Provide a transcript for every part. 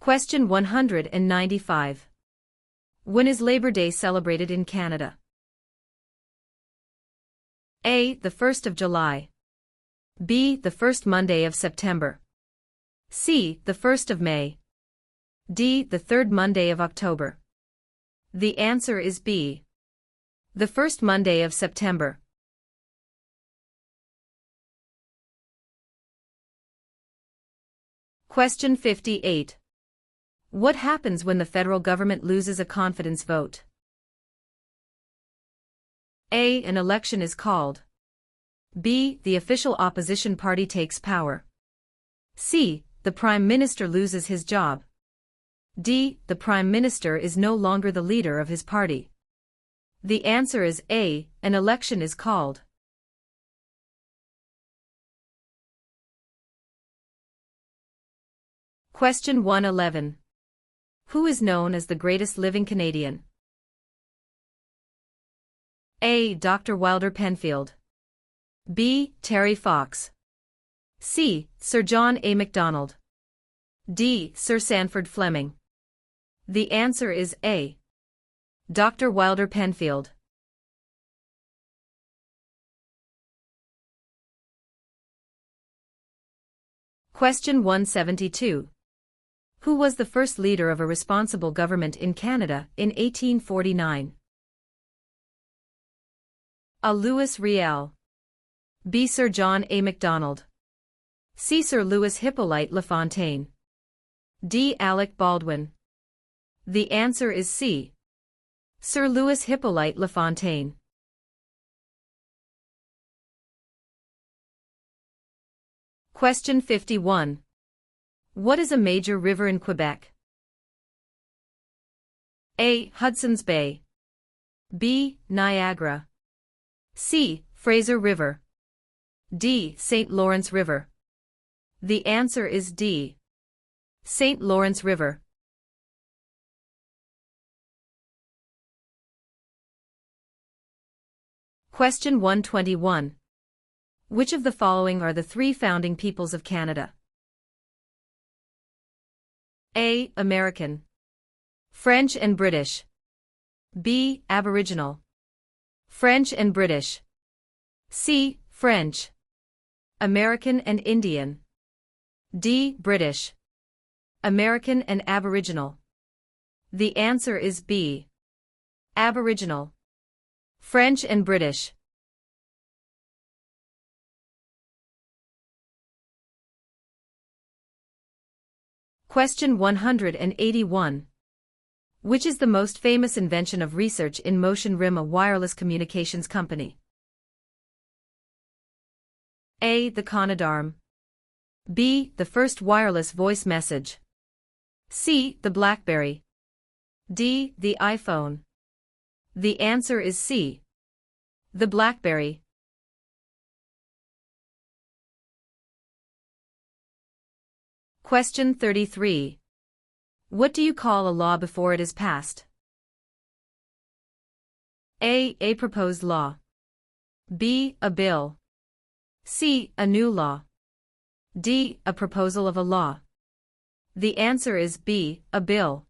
Question 195. When is Labor Day celebrated in Canada? A. The 1st of July. B. The first Monday of September. C. The 1st of May. D. The third Monday of October. The answer is B. The first Monday of September. Question 58. What happens when the federal government loses a confidence vote? A. An election is called. B. The official opposition party takes power. C. The Prime Minister loses his job. D. The Prime Minister is no longer the leader of his party. The answer is A. An election is called. Question 111. Who is known as the greatest living Canadian? A. Dr. Wilder Penfield. B. Terry Fox. C. Sir John A. Macdonald. D. Sir Sanford Fleming. The answer is A. Dr. Wilder Penfield. Question 172. Who was the first leader of a responsible government in Canada in 1849? A. Louis Riel. B. Sir John A. Macdonald. C. Sir Louis Hippolyte LaFontaine. D. Alec Baldwin. The answer is C. Sir Louis Hippolyte LaFontaine. Question 51. What is a major river in Quebec? A. Hudson's Bay. B. Niagara. C. Fraser River. D. St. Lawrence River. The answer is D. St. Lawrence River. Question 121. Which of the following are the three founding peoples of Canada? A. American. French and British. B. Aboriginal. French and British. C. French. American and Indian. D. British. American and Aboriginal. The answer is B. Aboriginal. French and British. Question 181. Which is the most famous invention of research in motion? RIM, a wireless communications company. A. The Canadarm. B. The first wireless voice message. C. The BlackBerry. D. The iPhone. The answer is C. The BlackBerry. Question 33. What do you call a law before it is passed? A. A proposed law. B. A bill. C. A new law. D. A proposal of a law. The answer is B. A bill.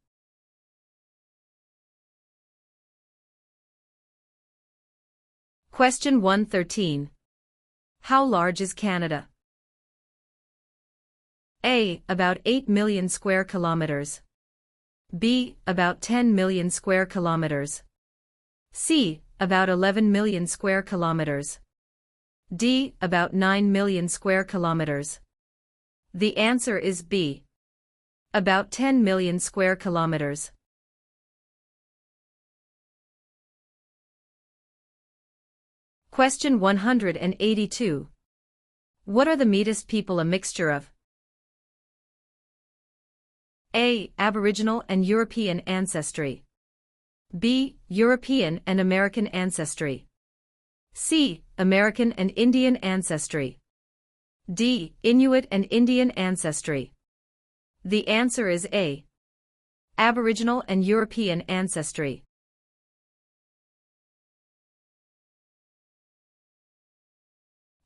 Question 113. How large is Canada? A. About 8 million square kilometers. B. About 10 million square kilometers. C. About 11 million square kilometers. D. About 9 million square kilometers. The answer is B. About 10 million square kilometers. Question 182. What are the Métis people a mixture of? A. Aboriginal and European ancestry. B. European and American ancestry. C. American and Indian ancestry. D. Inuit and Indian ancestry. The answer is A. Aboriginal and European ancestry.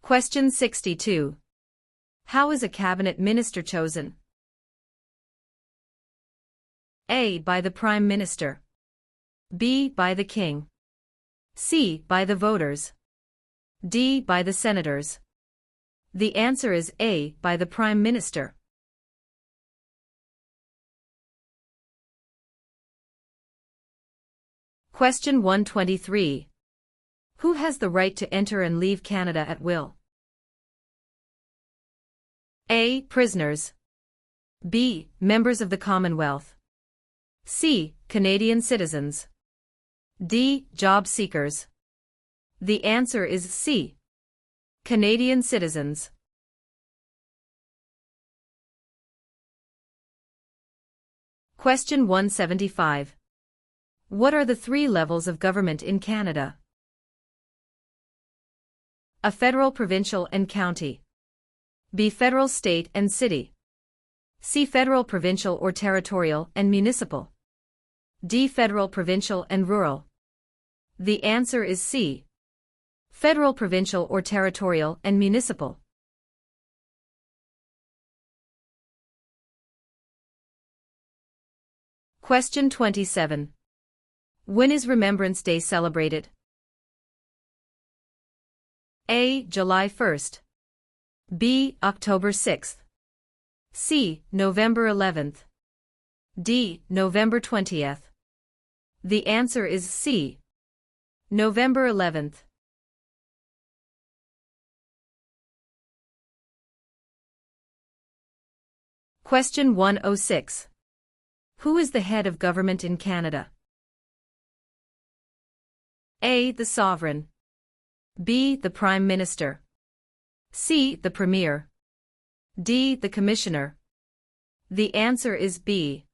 Question 62. How is a cabinet minister chosen? A. By the Prime Minister. B. By the King. C. By the voters. D. By the senators. The answer is A. By the Prime Minister. Question 123. Who has the right to enter and leave Canada at will? A. Prisoners. B. Members of the Commonwealth. C. Canadian citizens. D. Job seekers. The answer is C. Canadian citizens. Question 175. What are the three levels of government in Canada? A. Federal, provincial, and county. B. Federal, state, and city. C. Federal, provincial or territorial and municipal. D. Federal, provincial, and rural. The answer is C. Federal, provincial, or territorial and municipal. Question 27. When is Remembrance Day celebrated? A. July 1st. B. October 6th. C. November 11th. D. November 20th. The answer is C. November 11th. Question 106. Who is the head of government in Canada? A. The Sovereign. B. The Prime Minister. C. The Premier. D. The Commissioner. The answer is B.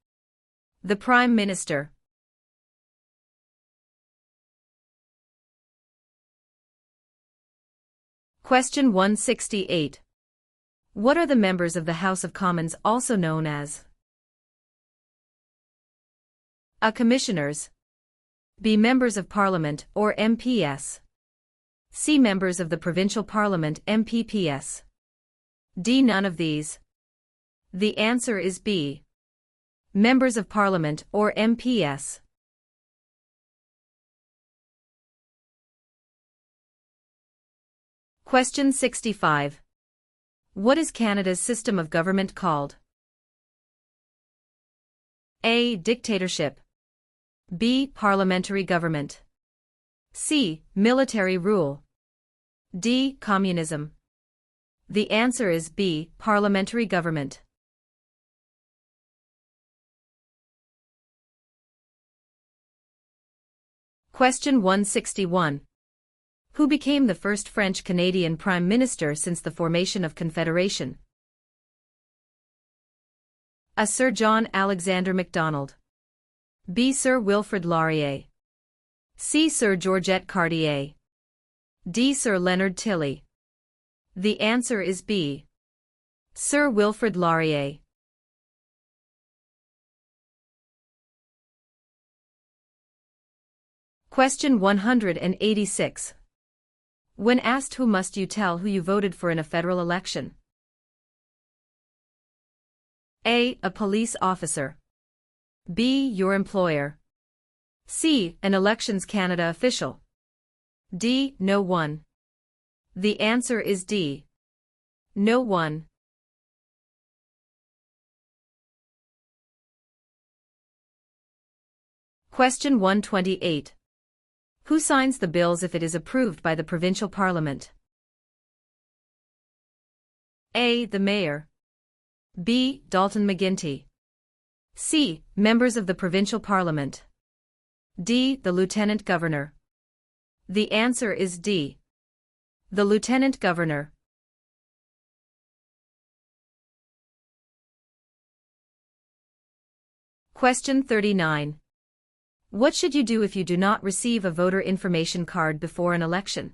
The Prime Minister. Question 168. What are the members of the House of Commons also known as? A. Commissioners. B. Members of Parliament or MPS. C. Members of the Provincial Parliament MPPS. D. None of these. The answer is B. Members of Parliament or MPS. Question 65. What is Canada's system of government called? A. Dictatorship. B. Parliamentary government. C. Military rule. D. Communism. The answer is B. Parliamentary government. Question 161. Who became the first French-Canadian Prime Minister since the formation of Confederation? A. Sir John Alexander Macdonald. B. Sir Wilfrid Laurier. C. Sir Georgette Cartier. D. Sir Leonard Tilley. The answer is B. Sir Wilfrid Laurier. Question 186. When asked who must you tell who you voted for in a federal election? A. A police officer. B. Your employer. C. An Elections Canada official. D. No one. The answer is D. No one. Question 128. Who signs the bills if it is approved by the provincial parliament? A. The mayor. B. Dalton McGuinty. C. Members of the provincial parliament. D. The lieutenant governor. The answer is D. The lieutenant governor. Question 39. What should you do if you do not receive a voter information card before an election?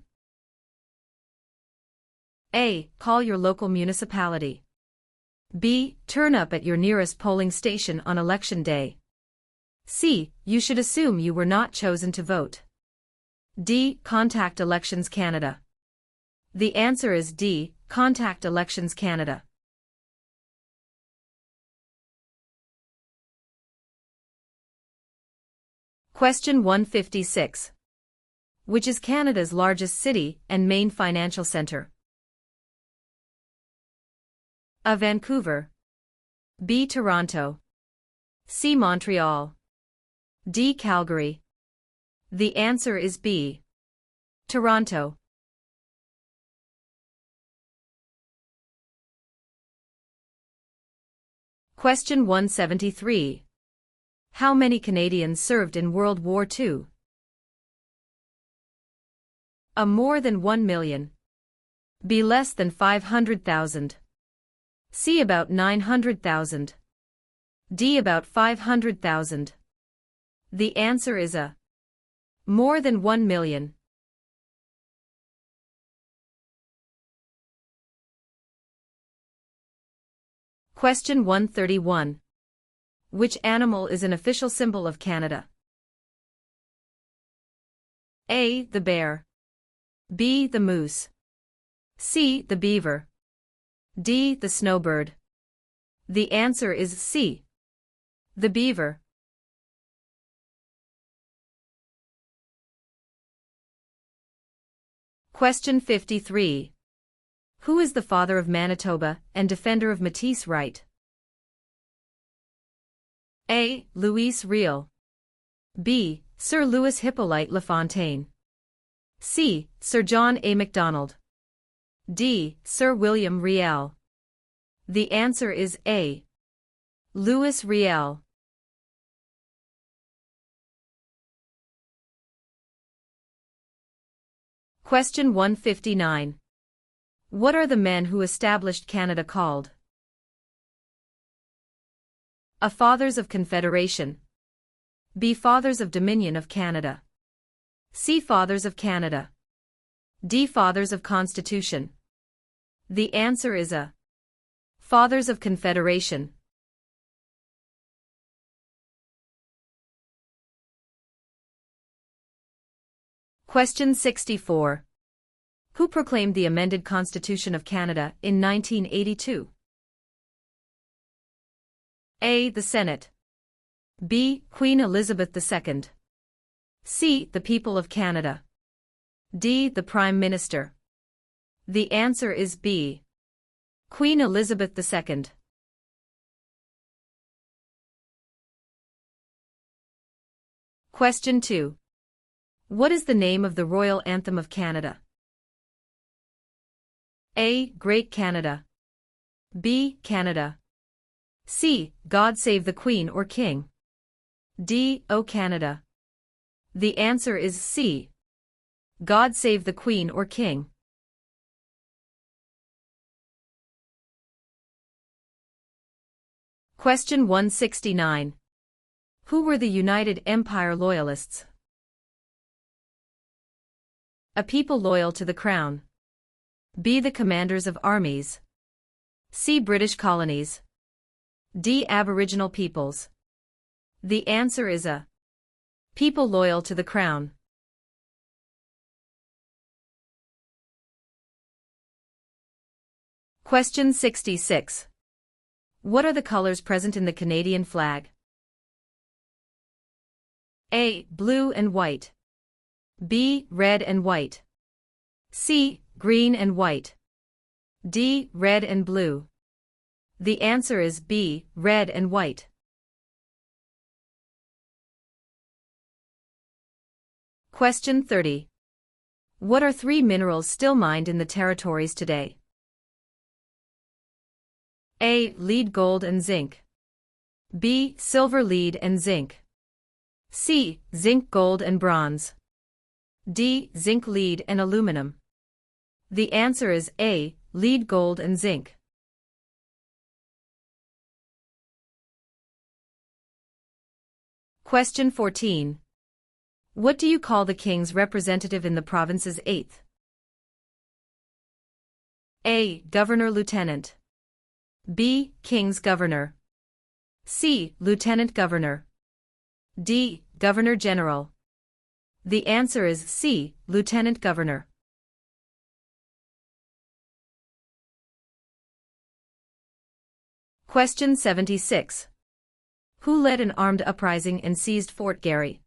A. Call your local municipality. B. Turn up at your nearest polling station on election day. C. You should assume you were not chosen to vote. D. Contact Elections Canada. The answer is D. Contact Elections Canada. Question 156. Which is Canada's largest city and main financial centre? A. Vancouver. B. Toronto. C. Montreal. D. Calgary. The answer is B. Toronto. Question 173. How many Canadians served in World War II? A. More than 1 million. B. Less than 500,000. C. About 900,000. D. About 500,000. The answer is A. More than 1 million. Question 131. Which animal is an official symbol of Canada? A. The bear. B. The moose. C. The beaver. D. The snowbird. The answer is C. The beaver. Question 53. Who is the father of Manitoba and defender of Métis right? A. Louis Riel. B. Sir Louis Hippolyte Lafontaine. C. Sir John A. Macdonald. D. Sir William Riel. The answer is A. Louis Riel. Question 159. What are the men who established Canada called? A. Fathers of Confederation. B. Fathers of Dominion of Canada. C. Fathers of Canada. D. Fathers of Constitution. The answer is A. Fathers of Confederation. Question 64. Who proclaimed the amended Constitution of Canada in 1982? A. The Senate. B. Queen Elizabeth II. C. The people of Canada. D. The Prime Minister. The answer is B. Queen Elizabeth II. Question 2. What is the name of the Royal Anthem of Canada? A. Great Canada. B. Canada. C. God Save the Queen or King. D. O Canada. The answer is C. God Save the Queen or King. Question 169. Who were the United Empire Loyalists? A. People loyal to the Crown. B. The commanders of armies. C. British colonies. D. Aboriginal peoples. The answer is A. People loyal to the Crown. Question 66. What are the colors present in the Canadian flag? A. Blue and white. B. Red and white. C. Green and white. D. Red and blue. The answer is B. Red and white. Question 30. What are 3 minerals still mined in the territories today? A. Lead, gold and zinc. B. Silver, lead and zinc. C. Zinc, gold and bronze. D. Zinc, lead and aluminum. The answer is A. Lead, gold and zinc. Question 14. What do you call the king's representative in the province's 8th? A. Governor-Lieutenant. B. King's Governor. C. Lieutenant Governor. D. Governor-General. The answer is C. Lieutenant Governor. Question 76. Who led an armed uprising and seized Fort Garry?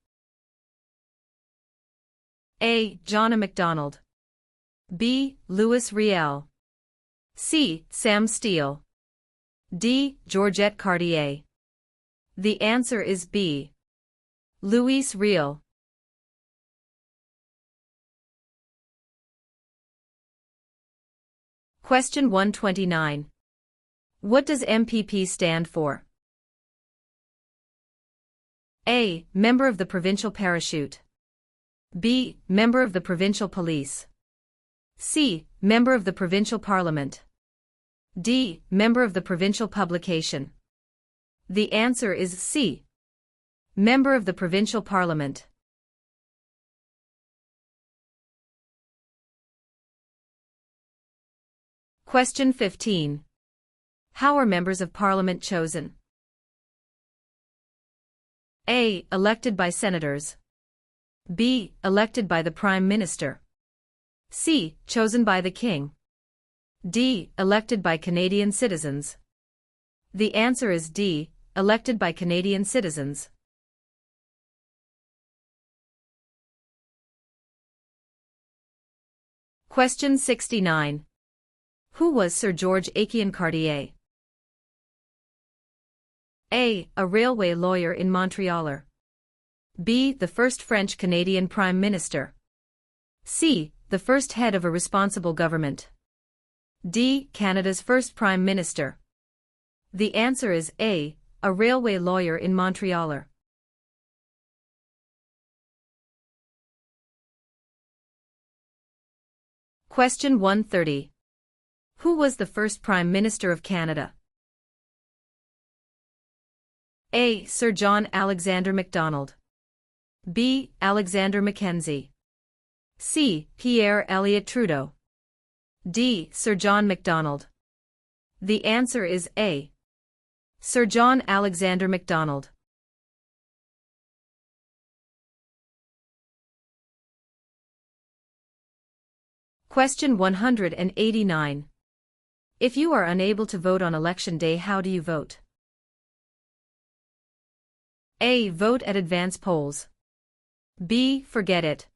A. John A. Macdonald. B. Louis Riel. C. Sam Steele. D. Georgette Cartier. The answer is B. Louis Riel. Question 129. What does MPP stand for? A. Member of the Provincial Parachute. B. Member of the Provincial Police. C. Member of the Provincial Parliament. D. Member of the Provincial Publication. The answer is C. Member of the Provincial Parliament. Question 15. How are members of Parliament chosen? A. Elected by senators. B. Elected by the Prime Minister. C. Chosen by the King. D. Elected by Canadian citizens. The answer is D. Elected by Canadian citizens. Question 69. Who was Sir George Aiken Cartier? A. A railway lawyer in Montreal. B. The first French-Canadian Prime Minister. C. The first head of a responsible government. D. Canada's first Prime Minister. The answer is A. A railway lawyer in Montreal. Question 130. Who was the first Prime Minister of Canada? A. Sir John Alexander Macdonald. B. Alexander Mackenzie. C. Pierre Elliott Trudeau. D. Sir John Macdonald. The answer is A. Sir John Alexander Macdonald. Question 189. If you are unable to vote on election day, how do you vote? A. Vote at advance polls. B. Forget it.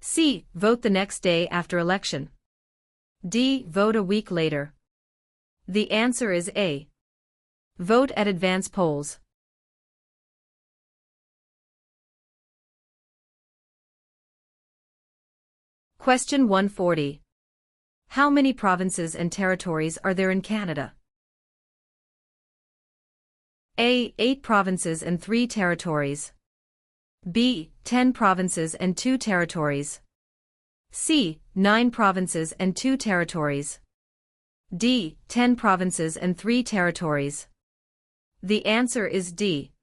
C. Vote the next day after election. D. Vote a week later. The answer is A. Vote at advance polls. Question 140. How many provinces and territories are there in Canada? A. 8 provinces and 3 territories. B. 10 provinces and 2 territories. C. 9 provinces and 2 territories. D. 10 provinces and 3 territories. The answer is D.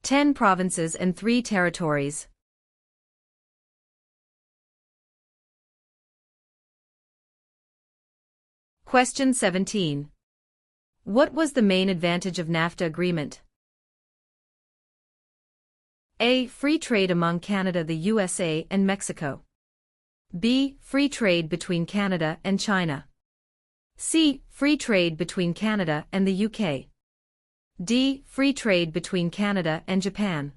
10 provinces and 3 territories. Question 17. What was the main advantage of NAFTA agreement? A. Free trade among Canada, the USA, and Mexico. B. Free trade between Canada and China. C. Free trade between Canada and the UK. D. Free trade between Canada and Japan.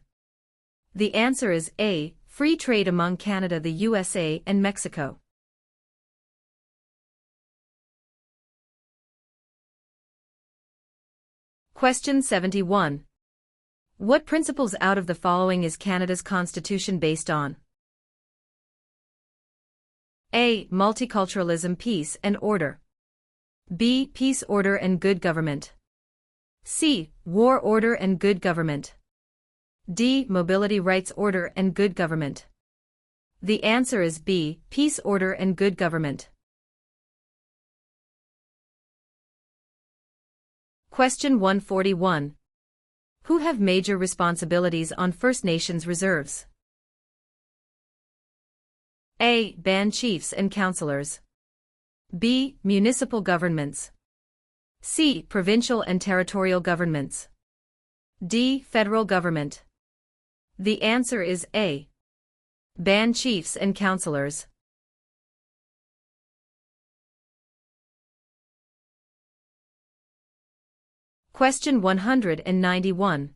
The answer is A. Free trade among Canada, the USA, and Mexico. Question 71. What principles out of the following is Canada's constitution based on? A. Multiculturalism, peace and order. B. Peace, order and good government. C. War, order and good government. D. Mobility, rights, order and good government. The answer is B. Peace, order and good government. Question 141. Who have major responsibilities on First Nations reserves? A. Band chiefs and councillors. B. Municipal governments. C. Provincial and territorial governments. D. Federal government. The answer is A. Band chiefs and councillors. Question 191.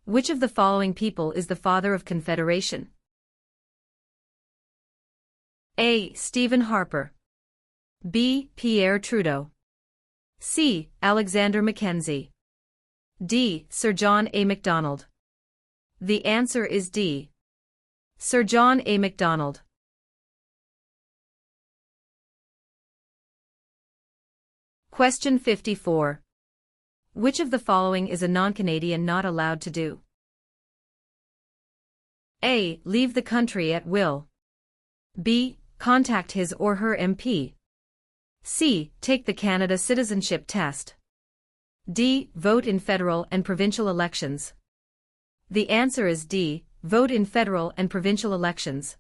Which of the following people is the father of Confederation? A. Stephen Harper. B. Pierre Trudeau. C. Alexander Mackenzie. D. Sir John A. Macdonald. The answer is D. Sir John A. Macdonald. Question 54. Which of the following is a non-Canadian not allowed to do? A. Leave the country at will. B. Contact his or her MP. C. Take the Canada Citizenship Test. D. Vote in federal and provincial elections. The answer is D. Vote in federal and provincial elections.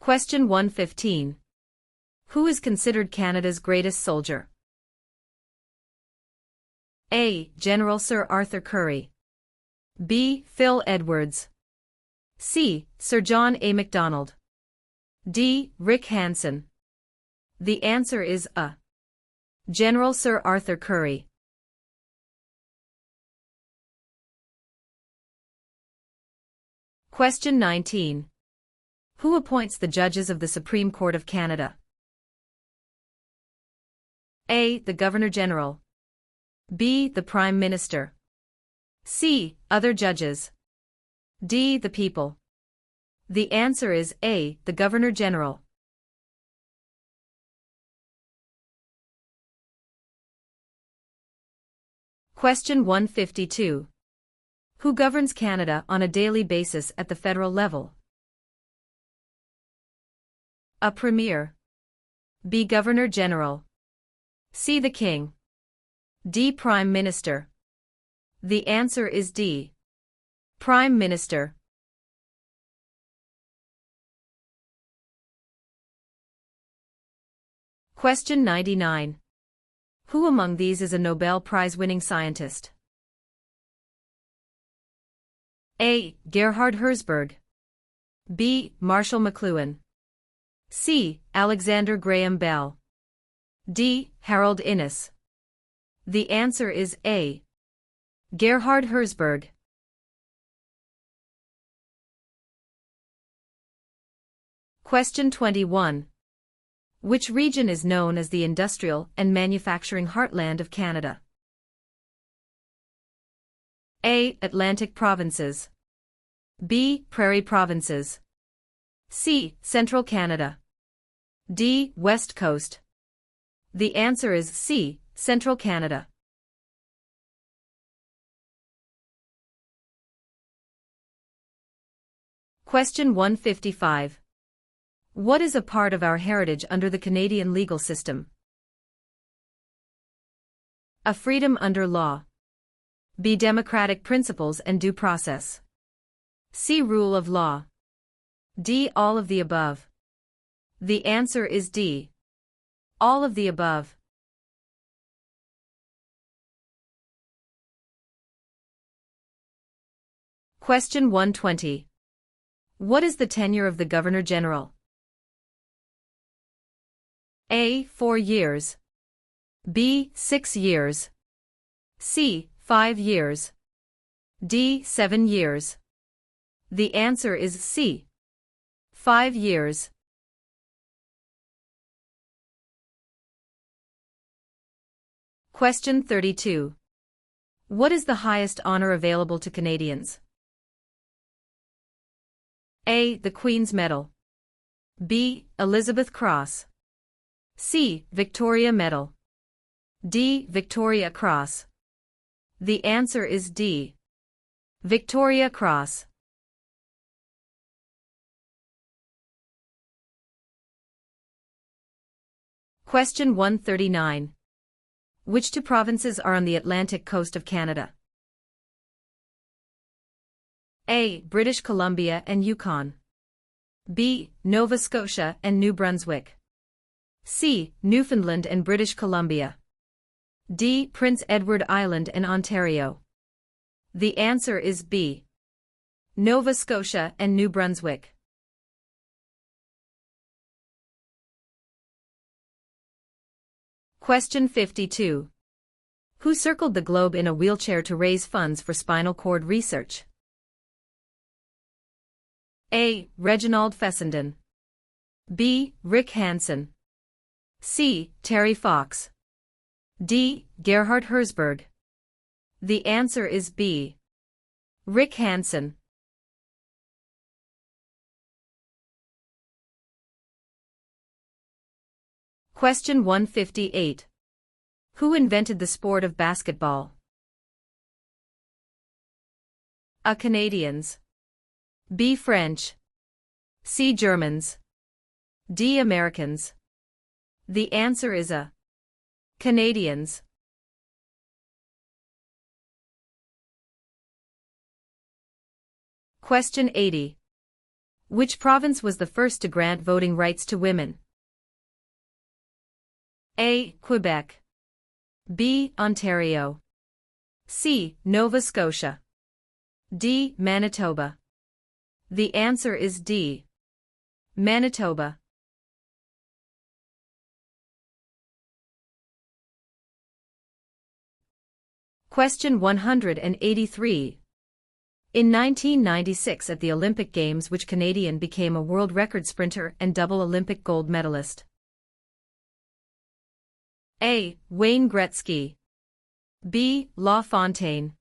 Question 115. Who is considered Canada's greatest soldier? A. General Sir Arthur Currie. B. Phil Edwards. C. Sir John A. Macdonald. D. Rick Hansen. The answer is A. General Sir Arthur Currie. Question 19. Who appoints the judges of the Supreme Court of Canada? A. The Governor-General. B. The Prime Minister. C. Other judges. D. The people. The answer is A. The Governor-General. Question 152. Who governs Canada on a daily basis at the federal level? A. Premier. B. Governor-General. C. The King. D. Prime Minister. The answer is D. Prime Minister. Question 99. Who among these is a Nobel Prize-winning scientist? A. Gerhard Herzberg. B. Marshall McLuhan. C. Alexander Graham Bell. D. Harold Innis. The answer is A. Gerhard Herzberg. Question 21. Which region is known as the industrial and manufacturing heartland of Canada? A. Atlantic provinces. B. Prairie provinces. C. Central Canada. D. West Coast. The answer is C. Central Canada. Question 155. What is a part of our heritage under the Canadian legal system? A. Freedom under law. B. Democratic principles and due process. C. Rule of law. D. All of the above. The answer is D. All of the above. Question 120. What is the tenure of the Governor-General? A. 4 years. B. 6 years. C. 5 years. D. 7 years. The answer is C. 5 years. Question 32. What is the highest honor available to Canadians? A. The Queen's Medal. B. Elizabeth Cross. C. Victoria Medal. D. Victoria Cross. The answer is D. Victoria Cross. Question 139. Which two provinces are on the Atlantic coast of Canada? A. British Columbia and Yukon. B. Nova Scotia and New Brunswick. C. Newfoundland and British Columbia. D. Prince Edward Island and Ontario. The answer is B. Nova Scotia and New Brunswick. Question 52. Who circled the globe in a wheelchair to raise funds for spinal cord research? A. Reginald Fessenden. B. Rick Hansen. C. Terry Fox. D. Gerhard Herzberg. The answer is B. Rick Hansen. Question 158. Who invented the sport of basketball? A. Canadians. B. French. C. Germans. D. Americans. The answer is A. Canadians. Question 80. Which province was the first to grant voting rights to women? A. Quebec. B. Ontario. C. Nova Scotia. D. Manitoba. The answer is D. Manitoba. Question 183. In 1996 at the Olympic Games, which Canadian became a world record sprinter and double Olympic gold medalist? A. Wayne Gretzky. B. LaFontaine.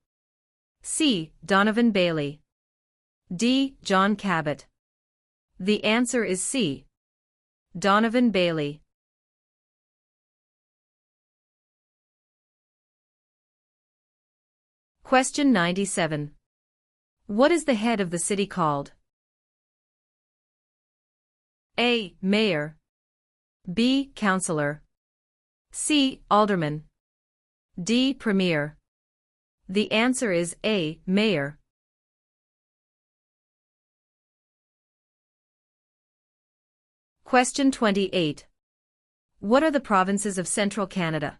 C. Donovan Bailey. D. John Cabot. The answer is C. Donovan Bailey. Question 97. What is the head of the city called? A. Mayor. B. Councillor. C. Alderman. D. Premier. The answer is A. Mayor. Question 28. What are the provinces of Central Canada?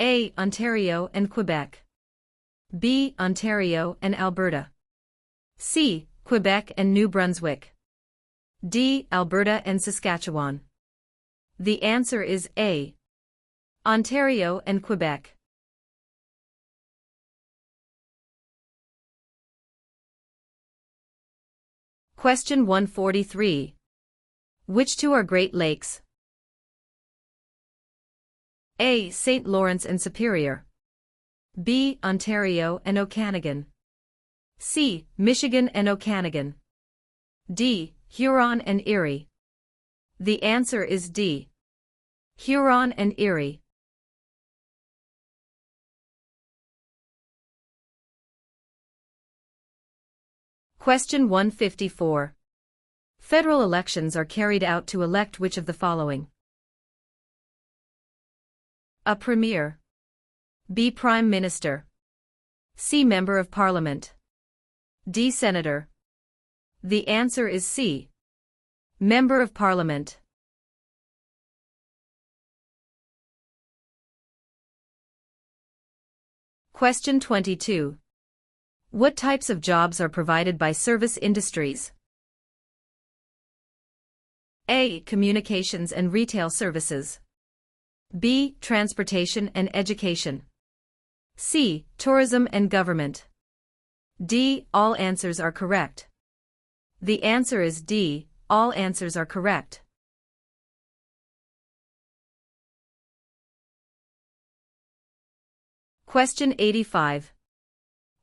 A. Ontario and Quebec. B. Ontario and Alberta. C. Quebec and New Brunswick. D. Alberta and Saskatchewan. The answer is A. Ontario and Quebec. Question 143. Which two are Great Lakes? A. St. Lawrence and Superior. B. Ontario and Okanagan. C. Michigan and Okanagan. D. Huron and Erie. The answer is D. Huron and Erie. Question 154. Federal elections are carried out to elect which of the following? A. Premier. B. Prime Minister. C. Member of Parliament. D. Senator. The answer is C. Member of Parliament. Question 22. What types of jobs are provided by service industries? A. Communications and retail services. B. Transportation and education. C. Tourism and government. D. All answers are correct. The answer is D. All answers are correct. Question 85.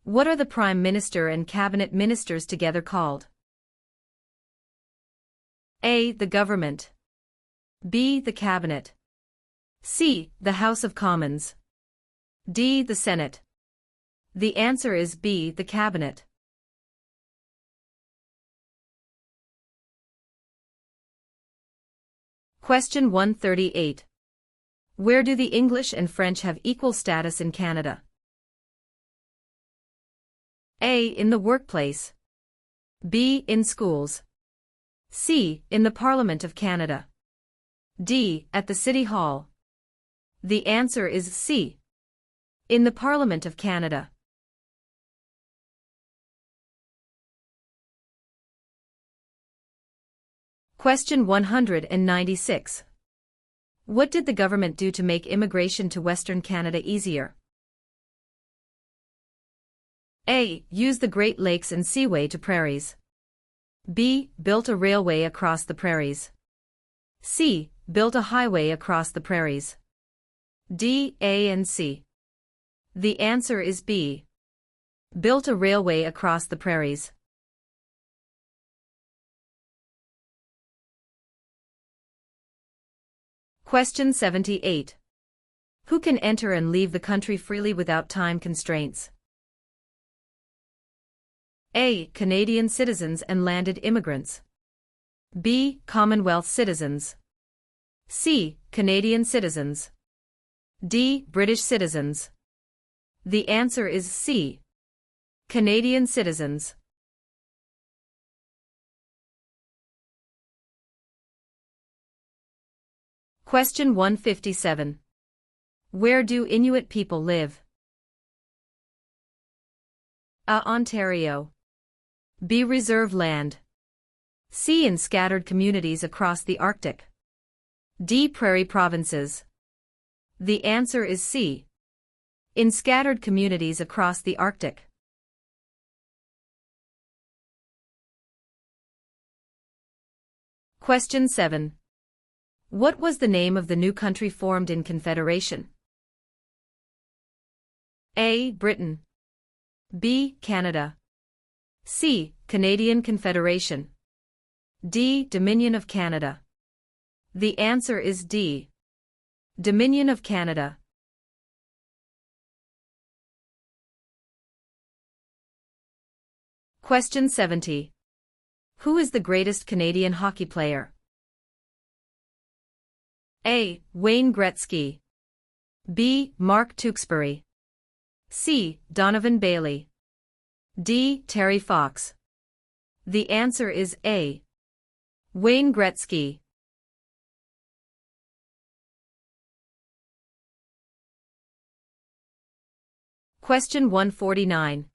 What are the Prime Minister and Cabinet Ministers together called? A. The Government. B. The Cabinet. C. The House of Commons. D. The Senate. The answer is B. The Cabinet. Question 138. Where do the English and French have equal status in Canada? A. In the workplace. B. In schools. C. In the Parliament of Canada. D. At the City Hall. The answer is C. In the Parliament of Canada. Question 196. What did the government do to make immigration to Western Canada easier? A. Used the Great Lakes and Seaway to prairies. B. Built a railway across the prairies. C. Built a highway across the prairies. D, A and C. The answer is B. Built a railway across the prairies. Question 78. Who can enter and leave the country freely without time constraints? A. Canadian citizens and landed immigrants. B. Commonwealth citizens. C. Canadian citizens. D. British citizens. The answer is C. Canadian citizens. Question 157. Where do Inuit people live? A. Ontario. B. Reserve land. C. In scattered communities across the Arctic. D. Prairie provinces. The answer is C. In scattered communities across the Arctic. Question 7. What was the name of the new country formed in Confederation? A. Britain. B. Canada. C. Canadian Confederation. D. Dominion of Canada. The answer is D. Dominion of Canada. Question 70. Who is the greatest Canadian hockey player? A. Wayne Gretzky. B. Mark Tewksbury. C. Donovan Bailey. D. Terry Fox. The answer is A. Wayne Gretzky. Question 149.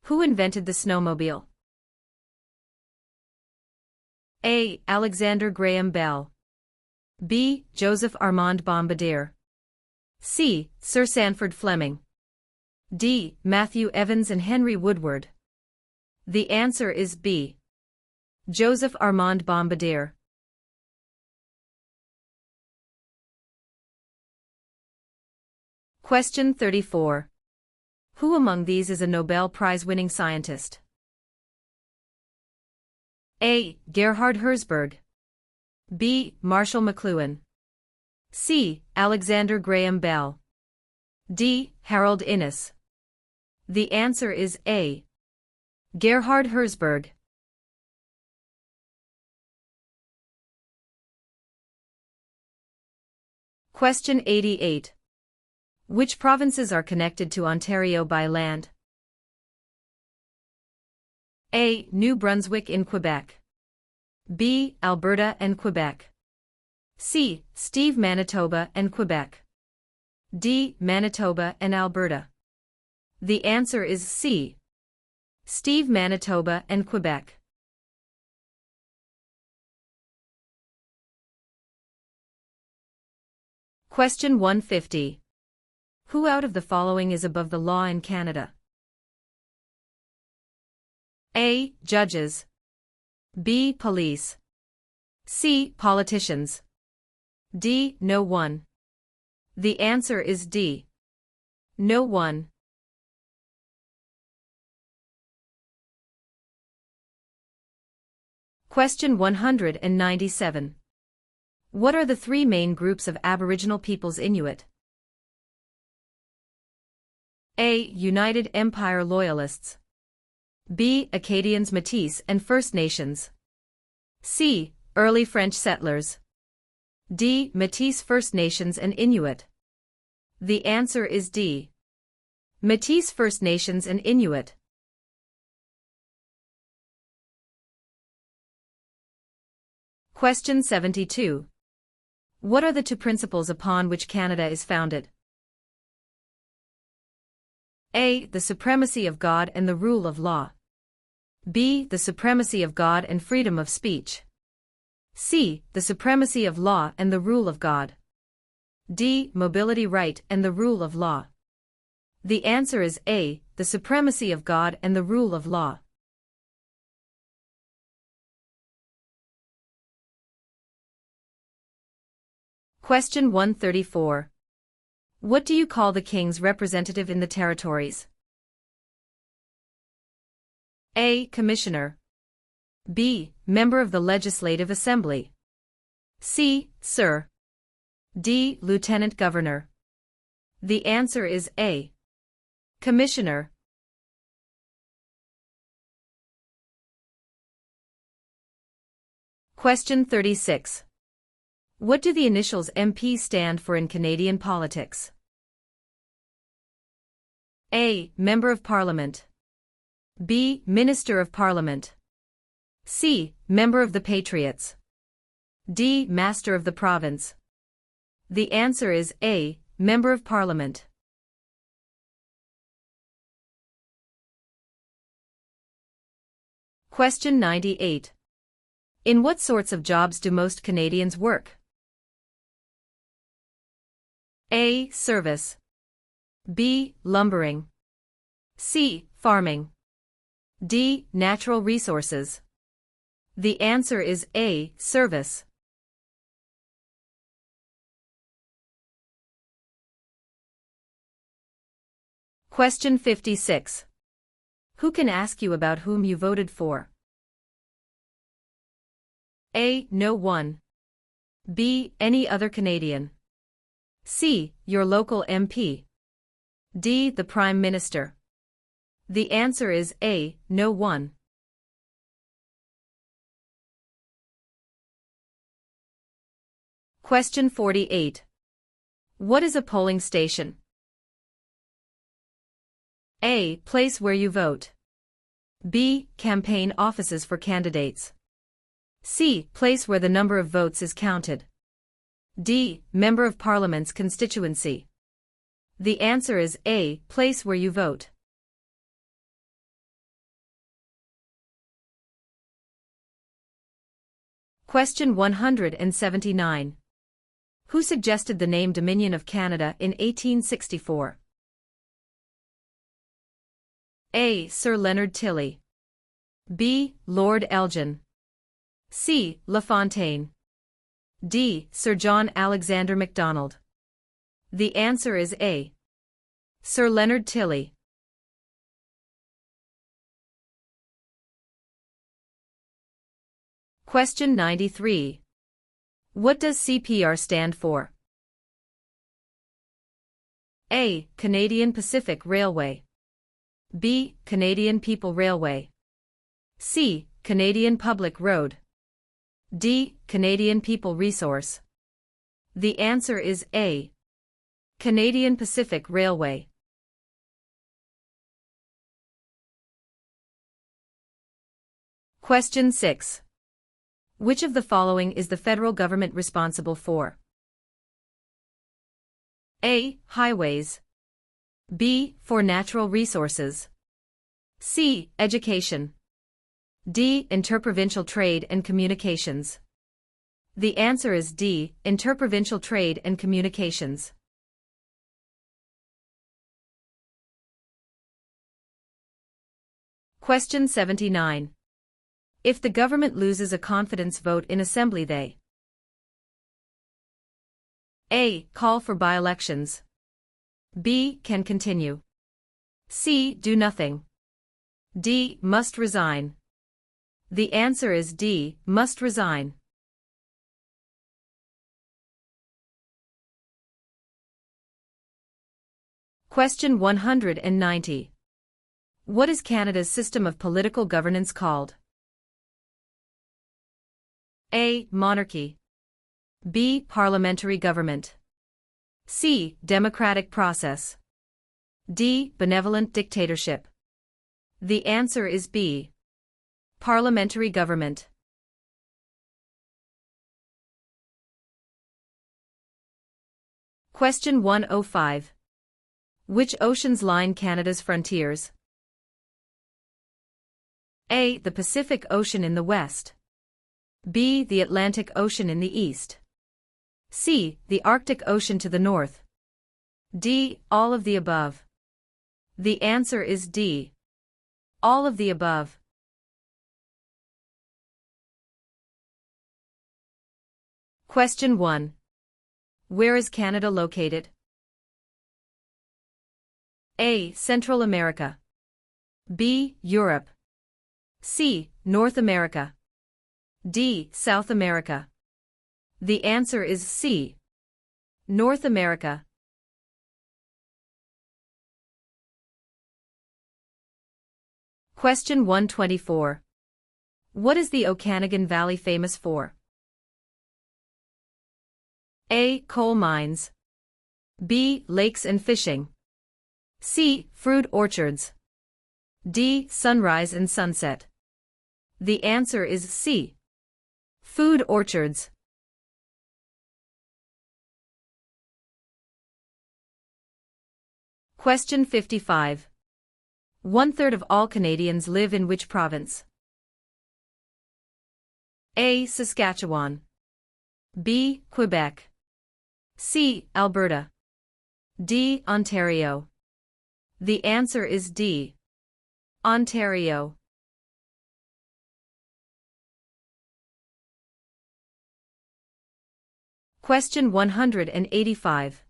Who invented the snowmobile? A. Alexander Graham Bell. B. Joseph Armand Bombardier. C. Sir Sanford Fleming. D. Matthew Evans and Henry Woodward. The answer is B. Joseph Armand Bombardier. Question 34. Who among these is a Nobel Prize-winning scientist? A. Gerhard Herzberg. B. Marshall McLuhan. C. Alexander Graham Bell. D. Harold Innis. The answer is A. Gerhard Herzberg. Question 88. Which provinces are connected to Ontario by land? A. New Brunswick in Quebec. B. Alberta and Quebec. C. Steve Manitoba and Quebec. D. Manitoba and Alberta. The answer is C. Steve Manitoba and Quebec. Question 150. Who out of the following is above the law in Canada? A. Judges. B. Police. C. Politicians. D. No one. The answer is D. No one. Question 197. What are the three main groups of Aboriginal peoples Inuit? A. United Empire Loyalists. B. Acadians, Métis and First Nations. C. Early French settlers. D. Métis, First Nations and Inuit. The answer is D. Métis, First Nations and Inuit. Question 72. What are the two principles upon which Canada is founded? A. The supremacy of God and the rule of law. B. The supremacy of God and freedom of speech. C. The supremacy of law and the rule of God. D. Mobility right and the rule of law. The answer is A, the supremacy of God and the rule of law. Question 134. What do you call the king's representative in the territories? A. Commissioner. B. Member of the Legislative Assembly. C. Sir. D. Lieutenant Governor. The answer is A. Commissioner. Question 36. What do the initials MP stand for in Canadian politics? A. Member of Parliament. B. Minister of Parliament. C. Member of the Patriots. D. Master of the Province. The answer is A. Member of Parliament. Question 98. In what sorts of jobs do most Canadians work? A. Service. B. Lumbering. C. Farming. D. Natural resources. The answer is A. Service. Question 56. Who can ask you about whom you voted for? A. No one. B. Any other Canadian. C. Your local MP. D. The Prime Minister. The answer is A. No one. Question 48. What is a polling station? A. Place where you vote. B. Campaign offices for candidates. C. Place where the number of votes is counted. D. Member of Parliament's constituency. The answer is A. Place where you vote. Question 179. Who suggested the name Dominion of Canada in 1864? A. Sir Leonard Tilley. B. Lord Elgin. C. LaFontaine. D. Sir John Alexander Macdonald. The answer is A. Sir Leonard Tilley. Question 93. What does CPR stand for? A. Canadian Pacific Railway. B. Canadian People Railway. C. Canadian Public Road. D. Canadian People Resource. The answer is A. Canadian Pacific Railway. Question 6. Which of the following is the federal government responsible for? A. Highways. B. For natural resources. C. Education. D. Interprovincial trade and communications. The answer is D. Interprovincial trade and communications. Question 79. If the government loses a confidence vote in Assembly, they A. Call for by-elections. B. Can continue. C. Do nothing. D. Must resign. The answer is D. Must resign. Question 190. What is Canada's system of political governance called? A. Monarchy. B. Parliamentary government. C. Democratic process. D. Benevolent dictatorship. The answer is B. Parliamentary government. Question 105. Which oceans line Canada's frontiers? A. The Pacific Ocean in the west. B. The Atlantic Ocean in the east. C. The Arctic Ocean to the north. D. All of the above. The answer is D. All of the above. Question 1. Where is Canada located? A. Central America. B. Europe. C. North America. D. South America. The answer is C. North America. Question 124. What is the Okanagan Valley famous for? A. Coal mines. B. Lakes and fishing. C. Fruit orchards. D. Sunrise and sunset. The answer is C. Food orchards. Question 55. 1/3 of all Canadians live in which province? A. Saskatchewan. B. Quebec. C. Alberta. D. Ontario. The answer is D. Ontario. Question 185.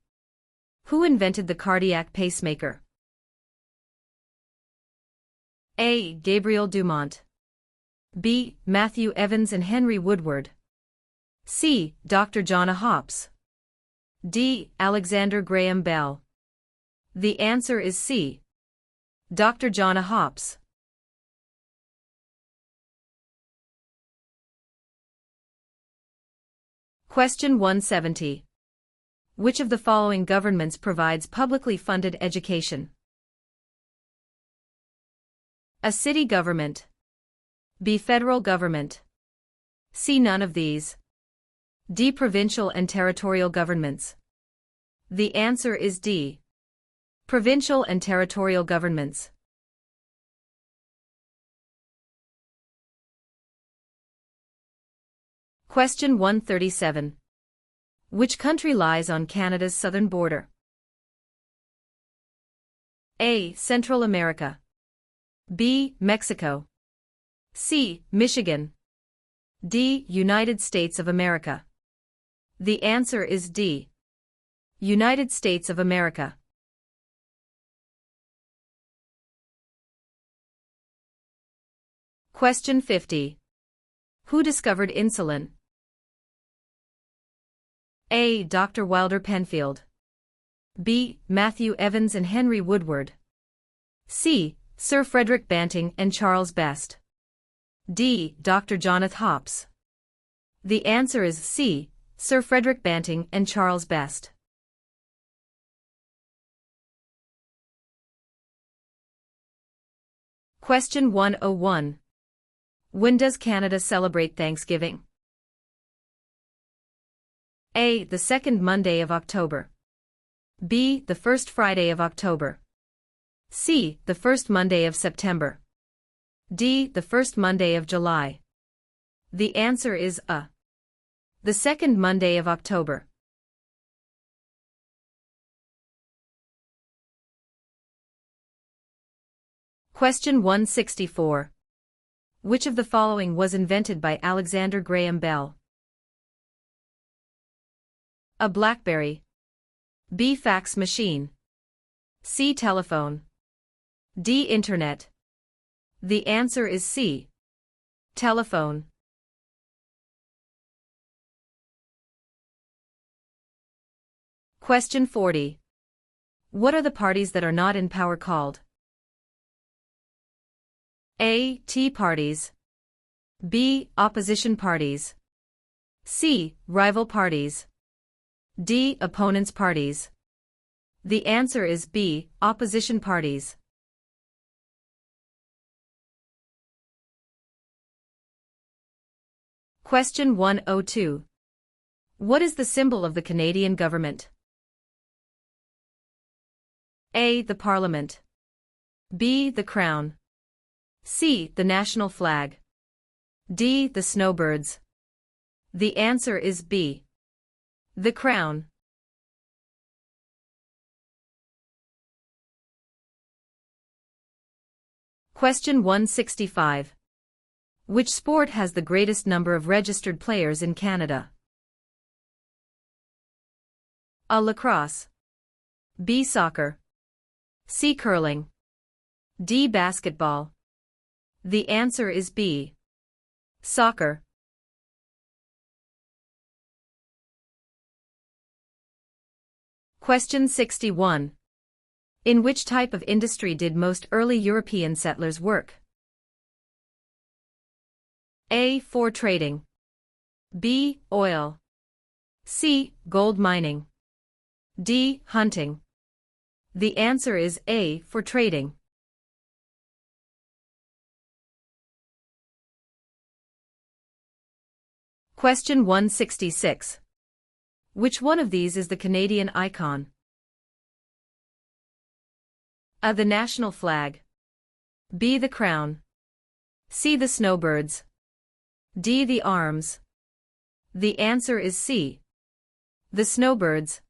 Who invented the cardiac pacemaker? A. Gabriel Dumont. B. Matthew Evans and Henry Woodward. C. Dr. John Hops. D. Alexander Graham Bell. The answer is C. Dr. John Hops. Question 170. Which of the following governments provides publicly funded education? A. City government. B. Federal government. C. None of these. D. Provincial and territorial governments. The answer is D. Provincial and territorial governments. Question 137. Which country lies on Canada's southern border? A. Central America. B. Mexico. C. Michigan. D. United States of America. The answer is D. United States of America. Question 50. Who discovered insulin? A. Dr. Wilder Penfield. B. Matthew Evans and Henry Woodward. C. Sir Frederick Banting and Charles Best. D. Dr. Jonathan Hops. The answer is C. Sir Frederick Banting and Charles Best. Question 101. When does Canada celebrate Thanksgiving? A. The second Monday of October. B. The first Friday of October. C. The first Monday of September. D. The first Monday of July. The answer is A. The second Monday of October. Question 164. Which of the following was invented by Alexander Graham Bell? A. BlackBerry. B. Fax machine. C. Telephone. D. Internet. The answer is C. Telephone. Question 40. What are the parties that are not in power called? A. Tea parties. B. Opposition parties. C. Rival parties. D. Opponents parties. The answer is B. Opposition parties. Question 102. What is the symbol of the Canadian government? A. The Parliament. B. The Crown. C. The national flag. D. The snowbirds. The answer is B. The Crown. Question 165. Which sport has the greatest number of registered players in Canada? A. Lacrosse. B. Soccer. C. Curling. D. Basketball. The answer is B. Soccer. Question 61. In which type of industry did most early European settlers work? A. For trading. B. Oil. C. Gold mining. D. Hunting. The answer is A. For trading. Question 166. Which one of these is the Canadian icon? A. The national flag. B. The crown. C. The snowbirds. D. The arms. The answer is C. The snowbirds.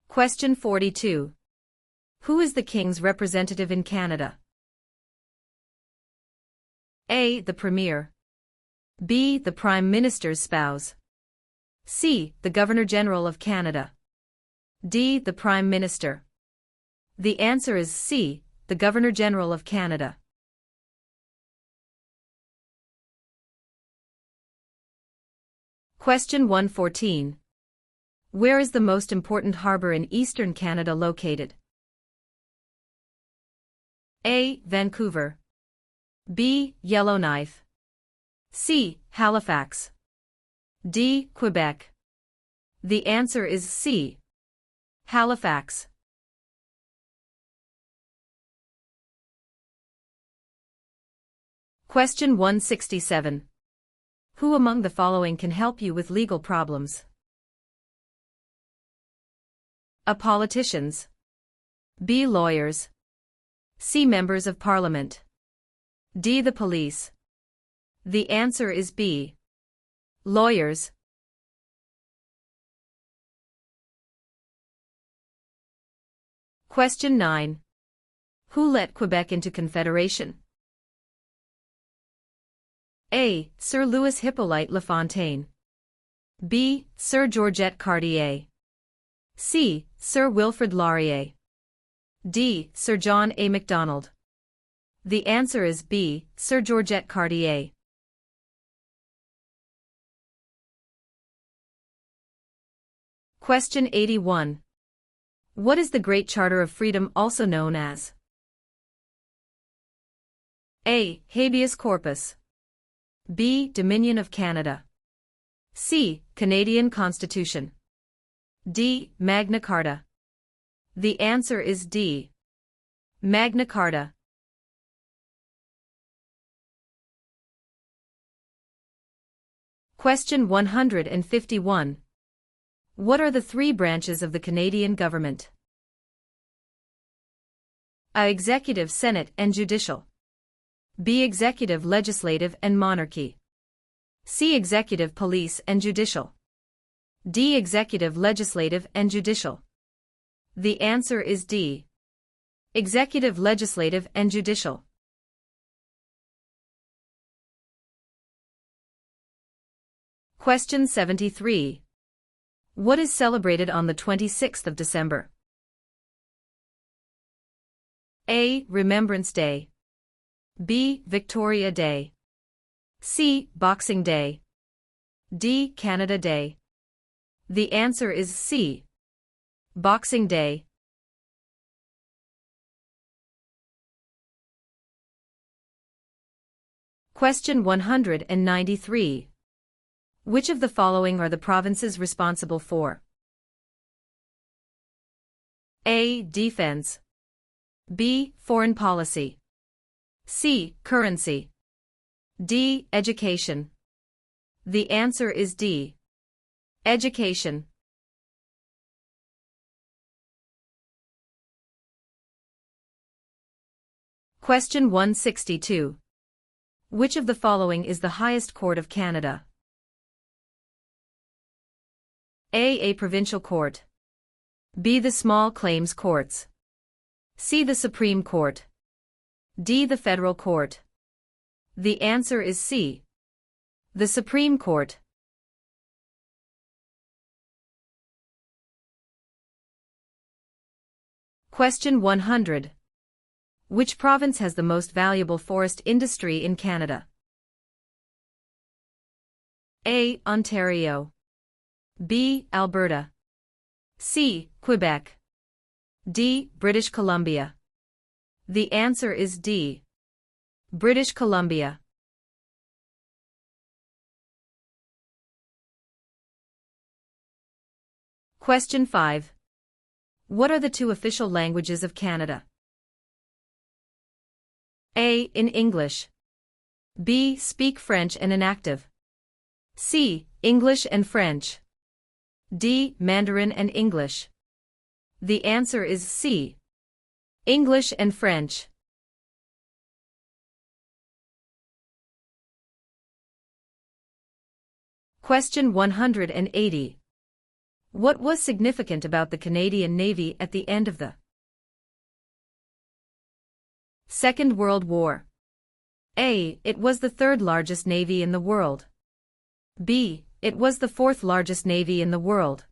Question 42. Who is the King's representative in Canada? A. The Premier. B. The Prime Minister's spouse. C. The Governor-General of Canada. D. The Prime Minister. The answer is C. The Governor-General of Canada. Question 114. Where is the most important harbour in eastern Canada located? A. Vancouver. B. Yellowknife. C. Halifax. D. Quebec. The answer is C. Halifax. Question 167. Who among the following can help you with legal problems? A. Politicians. B. Lawyers. C. Members of Parliament. D. The police. The answer is B. Lawyers. Question 9. Who let Quebec into Confederation? A. Sir Louis Hippolyte Lafontaine. B. Sir Georgette Cartier. C. Sir Wilfrid Laurier. D. Sir John A. Macdonald. The answer is B. Sir Georgette Cartier. Question 81. What is the Great Charter of Freedom also known as? A. Habeas corpus. B. Dominion of Canada. C. Canadian Constitution. D. Magna Carta. The answer is D. Magna Carta. Question 151. What are the three branches of the Canadian government? A. Executive, Senate, and Judicial. B. Executive, Legislative, and Monarchy. C. Executive, Police, and Judicial. D. Executive, Legislative, and Judicial. The answer is D. Executive, Legislative, and Judicial. Question 73. What is celebrated on the 26th of December? A. Remembrance Day. B. Victoria Day. C. Boxing Day. D. Canada Day. The answer is C. Boxing Day. Question 193. Which of the following are the provinces responsible for? A. Defense. B. Foreign policy. C. Currency. D. Education. The answer is D. Education. Question 162. Which of the following is the highest court of Canada? A. A provincial court. B. The small claims courts. C. The Supreme Court. D. The Federal Court. The answer is C. The Supreme Court. Question 100. Which province has the most valuable forest industry in Canada? A. Ontario. B. Alberta. C. Quebec. D. British Columbia. The answer is D. British Columbia. Question 5. What are the two official languages of Canada? A. In English. B. Speak French and inactive. C. English and French. D. Mandarin and English. The answer is C. English and French. Question 180. What was significant about the Canadian Navy at the end of the Second World War? A. It was the third largest navy in the world. B. It was the fourth largest navy in the world.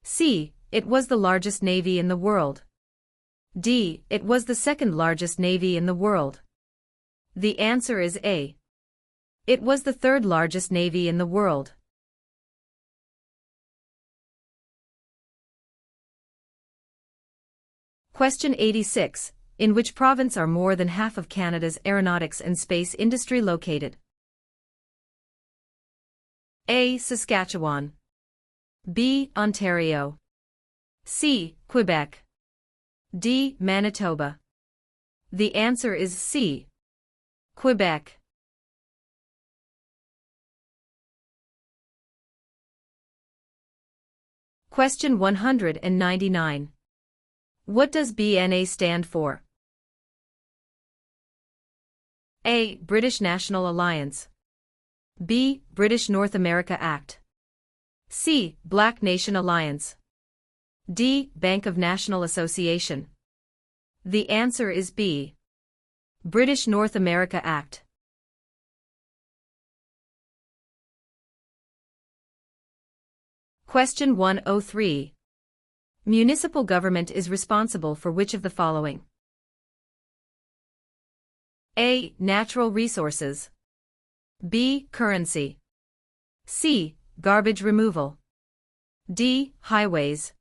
C. It was the largest navy in the world. D. It was the second largest navy in the world. The answer is A. It was the third largest navy in the world. Question 86. In which province are more than half of Canada's aeronautics and space industry located? A. Saskatchewan. B. Ontario. C. Quebec. D. Manitoba. The answer is C. Quebec. Question 199. What does BNA stand for? A. British National Alliance. B. British North America Act. C. Black Nation Alliance. D. Bank of National Association. The answer is B. British North America Act. Question 103. Municipal government is responsible for which of the following? A. Natural resources. B. Currency. C. Garbage removal. D. Highways.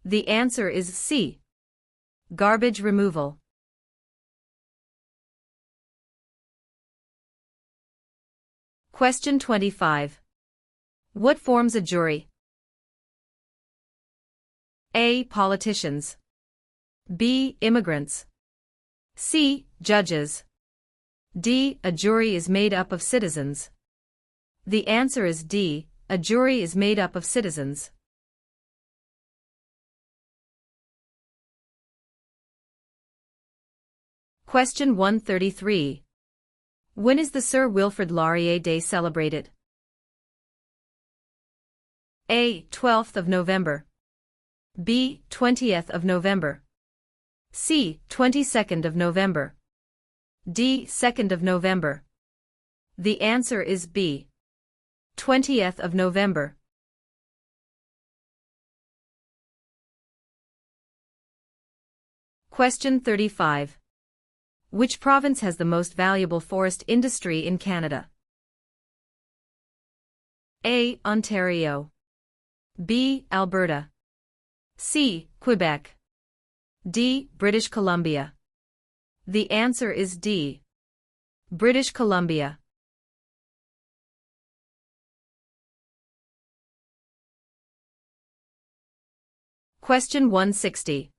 The answer is C. Garbage removal. Question 25. What forms a jury? A. Politicians. B. Immigrants. C. Judges. D. A jury is made up of citizens. The answer is D. A jury is made up of citizens. Question 133. When is the Sir Wilfrid Laurier Day celebrated? A. 12th of November. B. 20th of November. C. 22nd of November. D. 2nd of November. The answer is B. 20th of November. Question 35. Which province has the most valuable forest industry in Canada? A. Ontario. B. Alberta. C. Quebec. D. British Columbia. The answer is D. British Columbia. Question 160.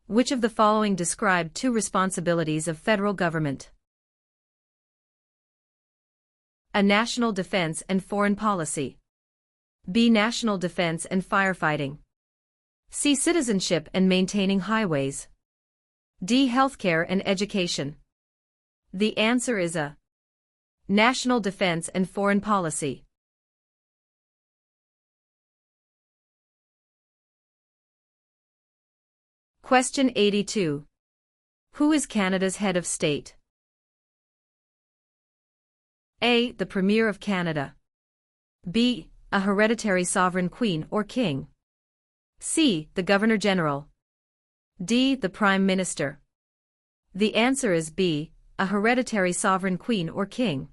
Which of the following describe two responsibilities of federal government? A. National defense and foreign policy. B. National defense and firefighting. C. Citizenship and maintaining highways. D. Healthcare and education. The answer is A. National defense and foreign policy. Question 82. Who is Canada's head of state? A. The Premier of Canada. B. A hereditary sovereign queen or king. C. The Governor-General. D. The Prime Minister. The answer is B. A hereditary sovereign queen or king.